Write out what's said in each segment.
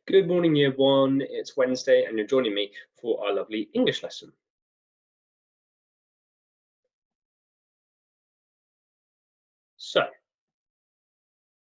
Good morning, year one. It's Wednesday, and you're joining me for our lovely English lesson. So,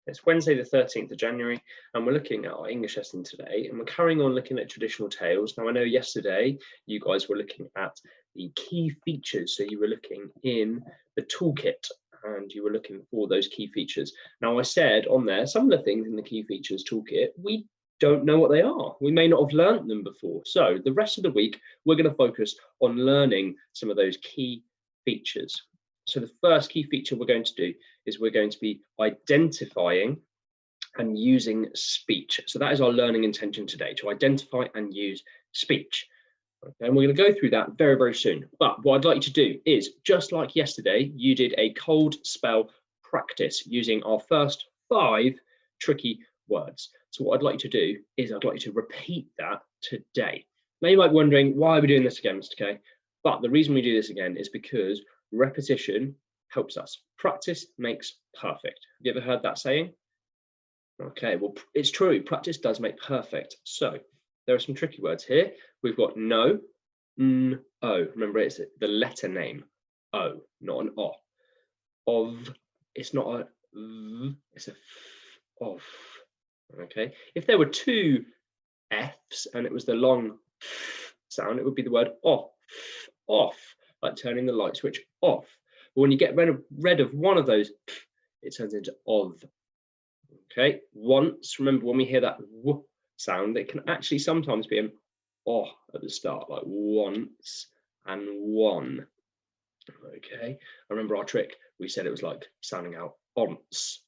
it's Wednesday, the 13th of January, and we're looking at our English lesson today, and we're carrying on looking at traditional tales. Now, I know yesterday you guys were looking at the key features, so you were looking in the toolkit, and you were looking for those key features. Now, I said on there, some of the things in the key features toolkit, we don't know what they are. We may not have learnt them before. So the rest of the week, we're going to focus on learning some of those key features. So the first key feature we're going to do is we're going to be identifying and using speech. So that is our learning intention today, to identify and use speech. Okay, and we're going to go through that very, very soon. But what I'd like you to do is, just like yesterday, you did a cold spell practice using our first 5 tricky words. So what I'd like you to do is I'd like you to repeat that today. Now you might be wondering, why are we doing this again, Mr. K? But the reason we do this again is because repetition helps us. Practice makes perfect. Have you ever heard that saying? Okay, well, it's true. Practice does make perfect. So there are some tricky words here. We've got no, n, o. Remember, it's the letter name, o, not an o. Of, it's not a v, it's a f, of. Okay, if there were 2 f's and it was the long f sound, it would be the word off, off, like turning the light switch off. But when you get rid of one of those, it turns into of. Okay, once, remember when we hear that w sound, it can actually sometimes be an oh at the start, like once and one. Okay, I remember our trick, we said it was like sounding out once,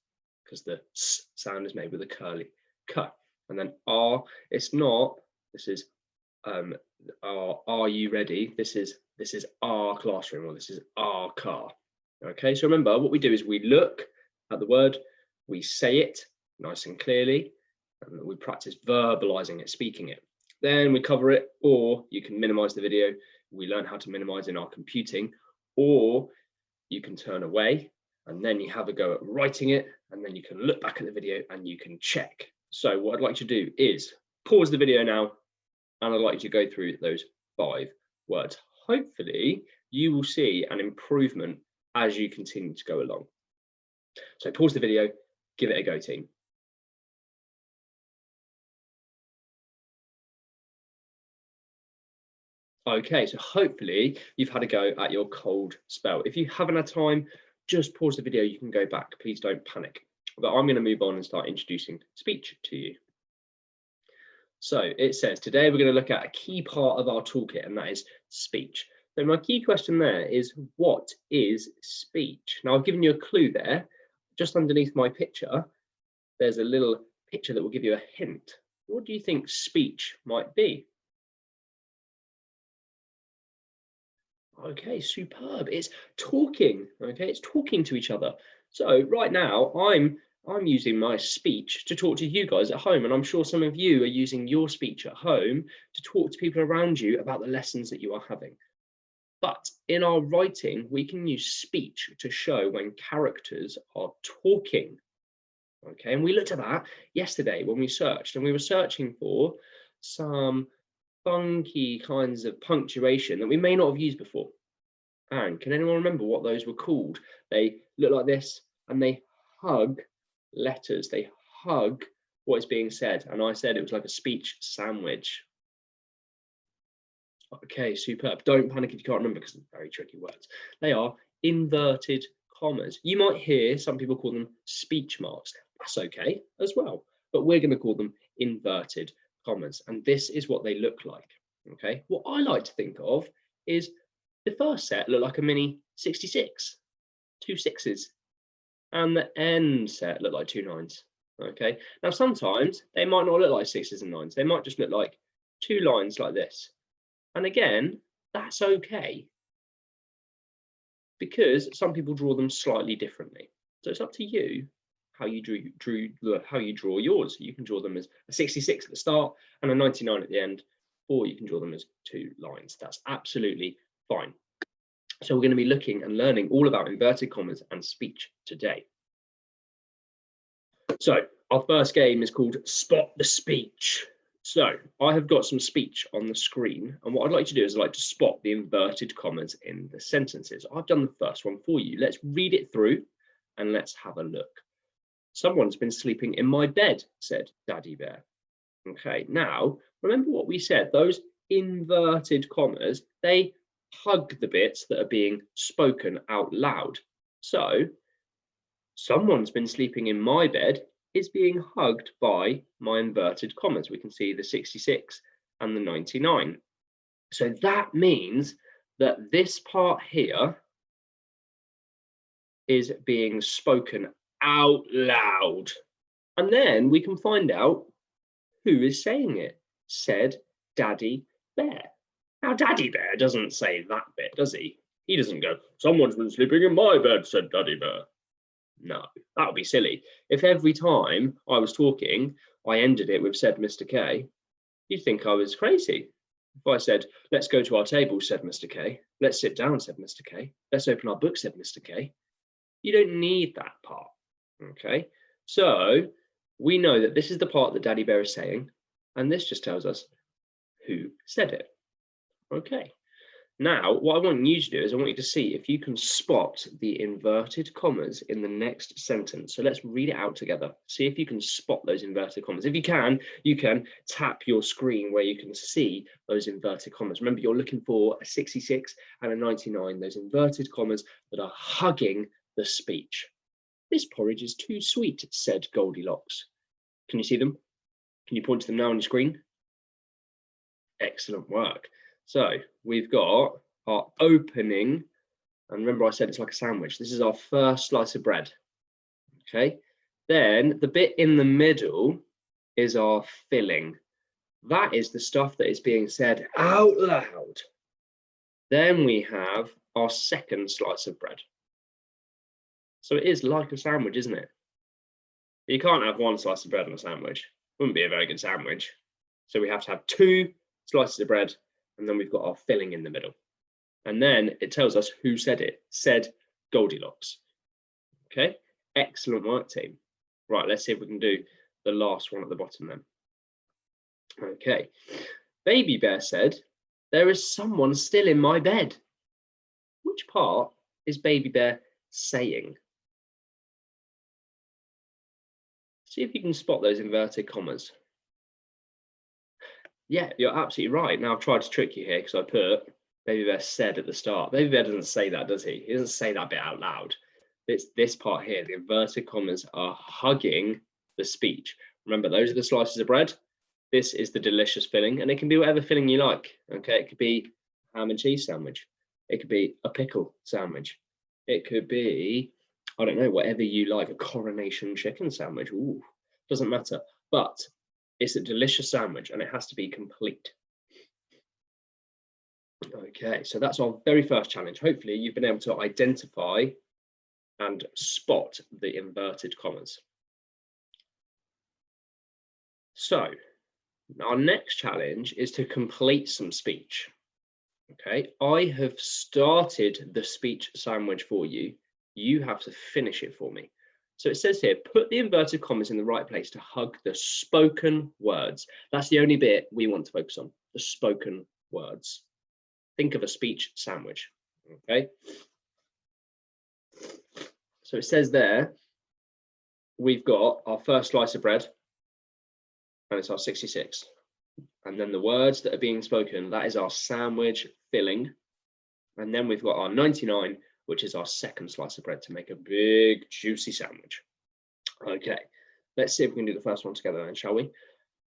because the s sound is made with a curly k. And then r, it's not, this is are you ready? This is our classroom, or this is our car. Okay, so remember what we do is we look at the word, we say it nice and clearly, and we practice verbalizing it, speaking it. Then we cover it, or you can minimize the video. We learn how to minimize in our computing, or you can turn away and then you have a go at writing it, and then you can look back at the video and you can check. So what I'd like you to do is pause the video now, and I'd like you to go through those 5 words. Hopefully you will see an improvement as you continue to go along. So pause the video, give it a go, team. Okay, so hopefully you've had a go at your cold spell. If you haven't had time, just pause the video, you can go back, please don't panic. But I'm going to move on and start introducing speech to you. So it says, today we're going to look at a key part of our toolkit, and that is speech. So my key question there is, what is speech? Now I've given you a clue there. Just underneath my picture, there's a little picture that will give you a hint. What do you think speech might be? Okay, superb. It's talking. Okay, it's talking to each other. So right now I'm using my speech to talk to you guys at home, and I'm sure some of you are using your speech at home to talk to people around you about the lessons that you are having. But in our writing, we can use speech to show when characters are talking. Okay, and we looked at that yesterday when we searched, and we were searching for some funky kinds of punctuation that we may not have used before. And can anyone remember what those were called? They look like this, and they hug letters. They hug what is being said. And I said it was like a speech sandwich. Okay, superb. Don't panic if you can't remember, because they're very tricky words. They are inverted commas. You might hear some people call them speech marks. That's okay as well. But we're going to call them inverted commas. And this is what they look like. Okay, what I like to think of is the first set look like a mini 66, 2 6s, and the end set look like 2 9s. Okay, now sometimes they might not look like 6s and 9s. They might just look like 2 lines like this. And again, that's okay, because some people draw them slightly differently. So it's up to you how you draw yours. You can draw them as a 66 at the start and a 99 at the end, or you can draw them as 2 lines. That's absolutely fine. So we're going to be looking and learning all about inverted commas and speech today. So our first game is called Spot the Speech. So I have got some speech on the screen, and what I'd like to do is I'd like to spot the inverted commas in the sentences. I've done the first one for you. Let's read it through and let's have a look. Someone's been sleeping in my bed, said Daddy Bear. Okay, now remember what we said, those inverted commas, they hug the bits that are being spoken out loud. So someone's been sleeping in my bed is being hugged by my inverted commas. We can see the 66 and the 99. So that means that this part here is being spoken out loud. And then we can find out who is saying it, said Daddy Bear. Now, Daddy Bear doesn't say that bit, does he? He doesn't go, someone's been sleeping in my bed, said Daddy Bear. No, that would be silly. If every time I was talking, I ended it with said Mr. K, you'd think I was crazy. If I said, let's go to our table, said Mr. K, let's sit down, said Mr. K, let's open our book, said Mr. K, you don't need that part, okay? So we know that this is the part that Daddy Bear is saying, and this just tells us who said it, okay? Now, what I want you to do is I want you to see if you can spot the inverted commas in the next sentence. So let's read it out together. See if you can spot those inverted commas. If you can tap your screen where you can see those inverted commas. Remember, you're looking for a 66 and a 99, those inverted commas that are hugging the speech. This porridge is too sweet, said Goldilocks. Can you see them? Can you point to them now on your screen? Excellent work. So we've got our opening, and remember I said it's like a sandwich. This is our first slice of bread, okay? Then the bit in the middle is our filling. That is the stuff that is being said out loud. Then we have our second slice of bread. So it is like a sandwich, isn't it? You can't have one slice of bread on a sandwich. Wouldn't be a very good sandwich. So we have to have two slices of bread, and then we've got our filling in the middle. And then it tells us who said it, said Goldilocks. Okay, excellent work, team. Right, let's see if we can do the last one at the bottom then. Okay, Baby Bear said, there is someone still in my bed. Which part is Baby Bear saying? See if you can spot those inverted commas. Yeah, you're absolutely right. Now I've tried to trick you here because I put Baby Bear said at the start. Baby Bear doesn't say that, does he? He doesn't say that bit out loud. It's this part here. The inverted commas are hugging the speech. Remember, those are the slices of bread. This is the delicious filling, and it can be whatever filling you like. Okay, it could be ham and cheese sandwich. It could be a pickle sandwich. It could be, I don't know, whatever you like, a coronation chicken sandwich. Ooh, doesn't matter. But it's a delicious sandwich and it has to be complete. Okay, so that's our very first challenge. Hopefully you've been able to identify and spot the inverted commas. So our next challenge is to complete some speech. Okay, I have started the speech sandwich for you. You have to finish it for me. So it says here, put the inverted commas in the right place to hug the spoken words. That's the only bit we want to focus on, the spoken words. Think of a speech sandwich, okay? So it says there, we've got our first slice of bread, and it's our 66. And then the words that are being spoken, that is our sandwich filling. And then we've got our 99, which is our second slice of bread to make a big, juicy sandwich. Okay, let's see if we can do the first one together then, shall we?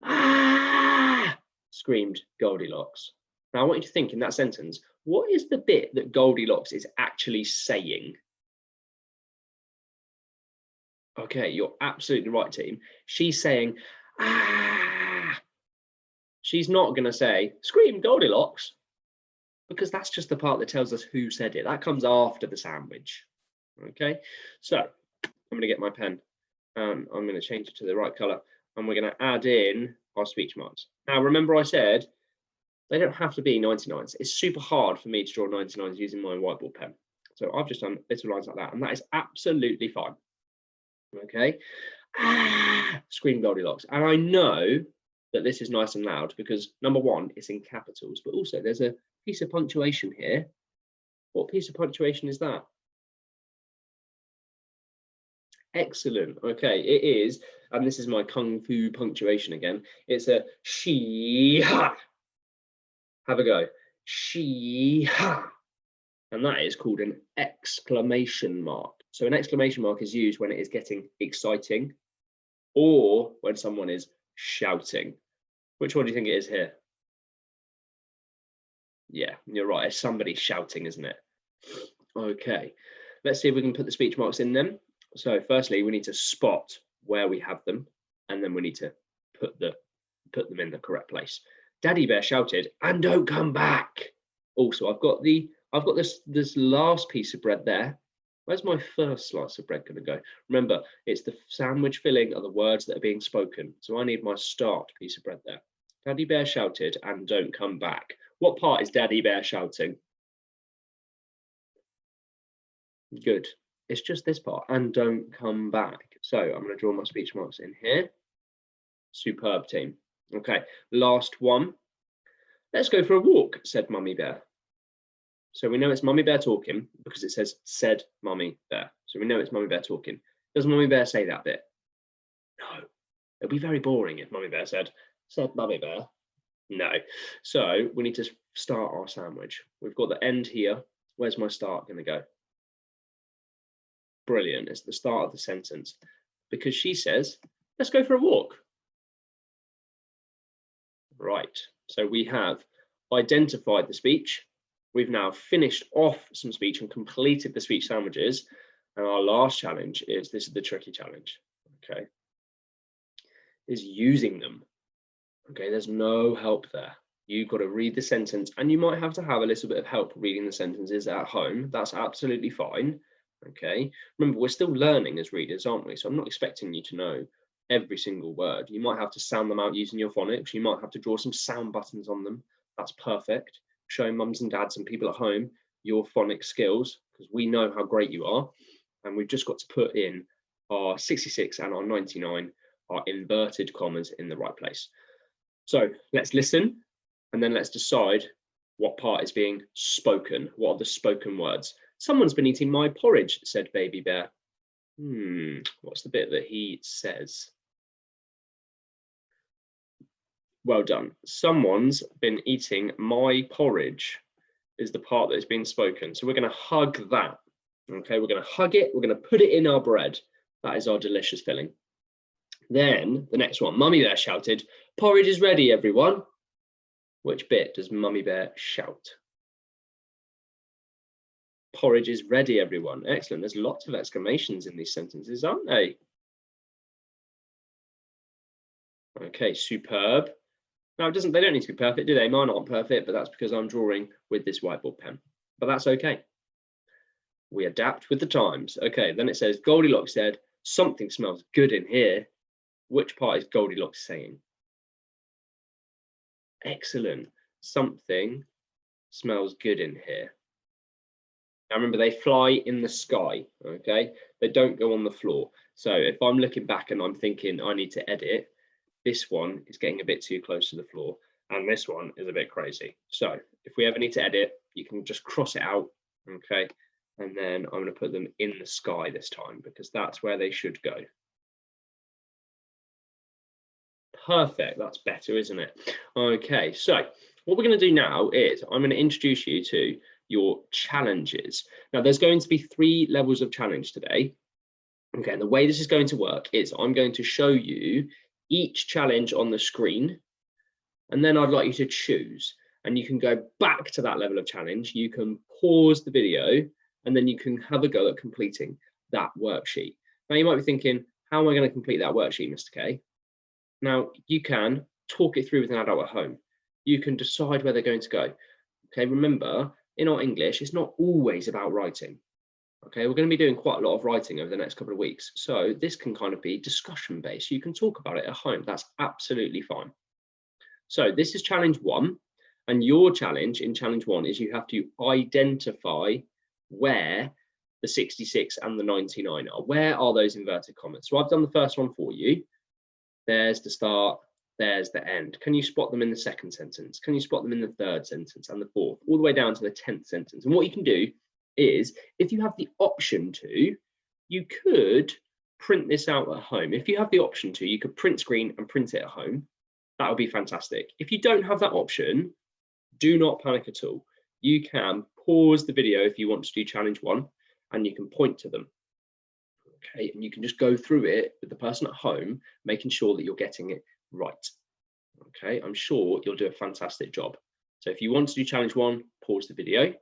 Ah! Screamed Goldilocks. Now I want you to think in that sentence, what is the bit that Goldilocks is actually saying? Okay, you're absolutely right, team. She's saying, ah! She's not going to say, scream Goldilocks, because that's just the part that tells us who said it. That comes after the sandwich. Okay, so I'm going to get my pen. I'm going to change it to the right color, and we're going to add in our speech marks. Now, remember I said they don't have to be 99s. It's super hard for me to draw 99s using my whiteboard pen. So I've just done little lines like that, and that is absolutely fine. Okay, scream Goldilocks. And I know that this is nice and loud because number one, it's in capitals, but also there's a piece of punctuation here. What piece of punctuation is that? Excellent. Okay, it is, and this is my kung fu punctuation again. It's a she ha. Have a go. She ha. And that is called an exclamation mark. So an exclamation mark is used when it is getting exciting or when someone is shouting. Which one do you think it is here? Yeah, you're right. It's somebody shouting, isn't it? Okay, let's see if we can put the speech marks in them. So firstly, we need to spot where we have them, and then we need to put them in the correct place. Daddy Bear shouted, "And don't come back." Also, I've got this last piece of bread there. Where's my first slice of bread going to go? Remember, it's the sandwich filling of the words that are being spoken. So I need my start piece of bread there. Daddy Bear shouted, "And don't come back." What part is Daddy Bear shouting? Good. It's just this part, "and don't come back." So I'm going to draw my speech marks in here. Superb, team. Okay, last one. "Let's go for a walk," said Mummy Bear. So we know it's Mummy Bear talking because it said Mummy Bear. So we know it's Mummy Bear talking. Does Mummy Bear say that bit? No. It'd be very boring if Mummy Bear said Mummy Bear. No. So we need to start our sandwich. We've got the end here. Where's my start going to go? Brilliant. It's the start of the sentence because she says, "Let's go for a walk." Right. So we have identified the speech. We've now finished off some speech and completed the speech sandwiches. And our last challenge is, this is the tricky challenge, okay, is using them. Okay, there's no help there. You've got to read the sentence, and you might have to have a little bit of help reading the sentences at home. That's absolutely fine. Okay, remember, we're still learning as readers, aren't we? So I'm not expecting you to know every single word. You might have to sound them out using your phonics. You might have to draw some sound buttons on them. That's perfect. Showing mums and dads and people at home your phonics skills, because we know how great you are. And we've just got to put in our 66 and our 99, our inverted commas, in the right place. So let's listen, and then let's decide what part is being spoken. What are the spoken words? "Someone's been eating my porridge," said Baby Bear. What's the bit that he says? Well done. "Someone's been eating my porridge" is the part that is being spoken. So we're going to hug that. Okay, we're going to hug it. We're going to put it in our bread. That is our delicious filling. Then the next one, Mummy Bear shouted, "Porridge is ready, everyone." Which bit does Mummy Bear shout? Porridge is ready, everyone. Excellent. There's lots of exclamations in these sentences, aren't they? Okay, superb. Now, they don't need to be perfect, do they? Mine aren't perfect, but that's because I'm drawing with this whiteboard pen. But that's okay. We adapt with the times. Okay, then it says, Goldilocks said, "Something smells good in here." Which part is Goldilocks saying? Excellent. Something smells good in here. Now remember, they fly in the sky, okay? They don't go on the floor. So if I'm looking back and I'm thinking I need to edit, this one is getting a bit too close to the floor, and this one is a bit crazy. So if we ever need to edit, you can just cross it out, okay? And then I'm going to put them in the sky this time because that's where they should go. Perfect, that's better, isn't it? Okay, so what we're going to do now is I'm going to introduce you to your challenges. Now, there's going to be 3 levels of challenge today. Okay, and the way this is going to work is I'm going to show you each challenge on the screen, and then I'd like you to choose, and you can go back to that level of challenge. You can pause the video, and then you can have a go at completing that worksheet. Now, you might be thinking, how am I going to complete that worksheet, Mr. K? Now, you can talk it through with an adult at home. You can decide where they're going to go. Okay, remember, in our English, it's not always about writing. Okay, we're going to be doing quite a lot of writing over the next couple of weeks. So this can kind of be discussion based. You can talk about it at home. That's absolutely fine. So this is challenge 1. And your challenge in challenge 1 is you have to identify where the 66 and the 99 are. Where are those inverted commas? So I've done the first one for you. There's the start, there's the end. Can you spot them in the second sentence? Can you spot them in the third sentence and the fourth, all the way down to the 10th sentence? And what you can do is, if you have the option to, you could print this out at home. If you have the option to, you could print screen and print it at home. That would be fantastic. If you don't have that option, do not panic at all. You can pause the video if you want to do challenge 1, and you can point to them. Okay, and you can just go through it with the person at home, making sure that you're getting it right. Okay, I'm sure you'll do a fantastic job. So if you want to do challenge 1, pause the video.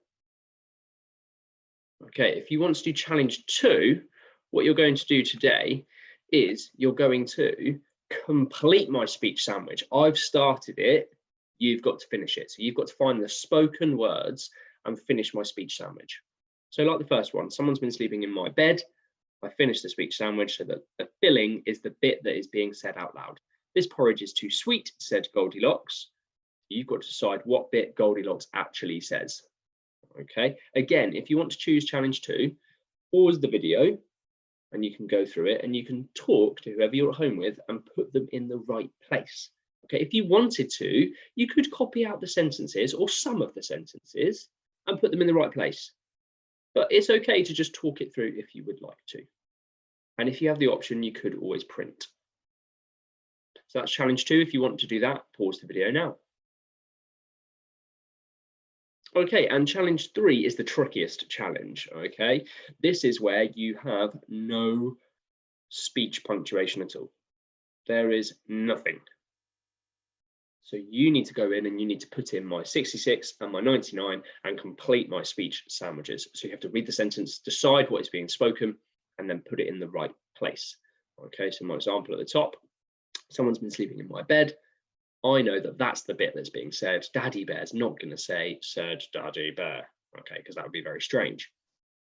Okay, if you want to do challenge 2, what you're going to do today is you're going to complete my speech sandwich. I've started it, you've got to finish it. So you've got to find the spoken words and finish my speech sandwich. So like the first one, someone's been sleeping in my bed. I finished the speech sandwich so that the filling is the bit that is being said out loud. This porridge is too sweet, said Goldilocks. You've got to decide what bit Goldilocks actually says. Okay, again, if you want to choose challenge 2, pause the video and you can go through it and you can talk to whoever you're at home with and put them in the right place. Okay, if you wanted to, you could copy out the sentences or some of the sentences and put them in the right place. But it's okay to just talk it through if you would like to. And if you have the option, you could always print. So that's challenge 2. If you want to do that, pause the video now. Okay, and challenge 3 is the trickiest challenge, okay? This is where you have no speech punctuation at all. There is nothing. So you need to go in and you need to put in my 66 and my 99 and complete my speech sandwiches. So you have to read the sentence, decide what is being spoken, and then put it in the right place. Okay, so my example at the top, someone's been sleeping in my bed. I know that that's the bit that's being said. Daddy Bear's not going to say, said Daddy Bear, okay, because that would be very strange.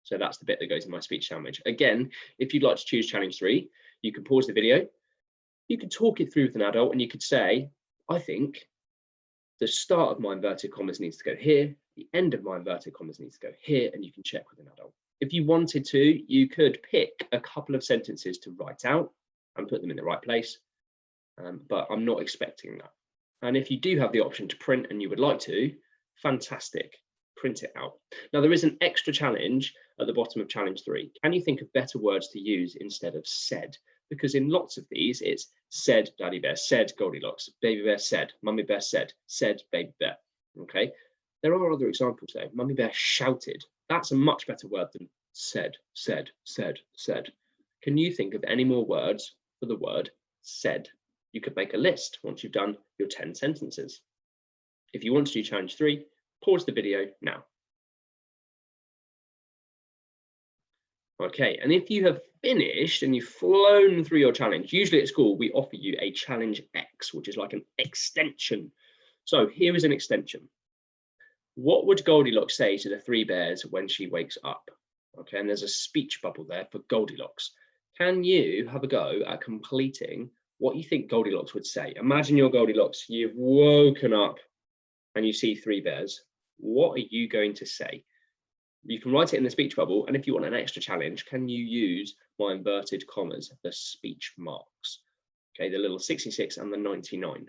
So that's the bit that goes in my speech sandwich. Again, if you'd like to choose challenge 3, you can pause the video. You could talk it through with an adult and you could say, I think the start of my inverted commas needs to go here, the end of my inverted commas needs to go here, and you can check with an adult. If you wanted to, you could pick a couple of sentences to write out and put them in the right place, but I'm not expecting that. And if you do have the option to print and you would like to, fantastic, print it out. Now there is an extra challenge at the bottom of challenge 3. Can you think of better words to use instead of said? Because in lots of these, it's said Daddy Bear, said Goldilocks, Baby Bear said, Mummy Bear said Baby Bear, okay? There are other examples there. Mummy Bear shouted. That's a much better word than said. Can you think of any more words for the word said? You could make a list once you've done your 10 sentences. If you want to do challenge 3, pause the video now. Okay, and if you have finished and you've flown through your challenge, usually at school we offer you a challenge X, which is like an extension. So here is an extension. What would Goldilocks say to the 3 bears when she wakes up? Okay, and there's a speech bubble there for Goldilocks. Can you have a go at completing what you think Goldilocks would say? Imagine you're Goldilocks, you've woken up and you see 3 bears. What are you going to say? You can write it in the speech bubble, and if you want an extra challenge, can you use my inverted commas, the speech marks? Okay, the little 66 and the 99.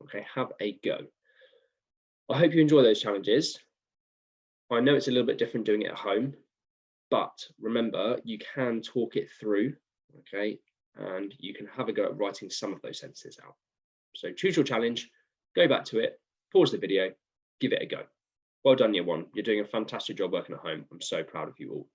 Okay, have a go. I hope you enjoy those challenges. I know it's a little bit different doing it at home, but remember, you can talk it through, okay, and you can have a go at writing some of those sentences out. So choose your challenge, go back to it, pause the video, give it a go. Well done, year 1. You're doing a fantastic job working at home. I'm so proud of you all.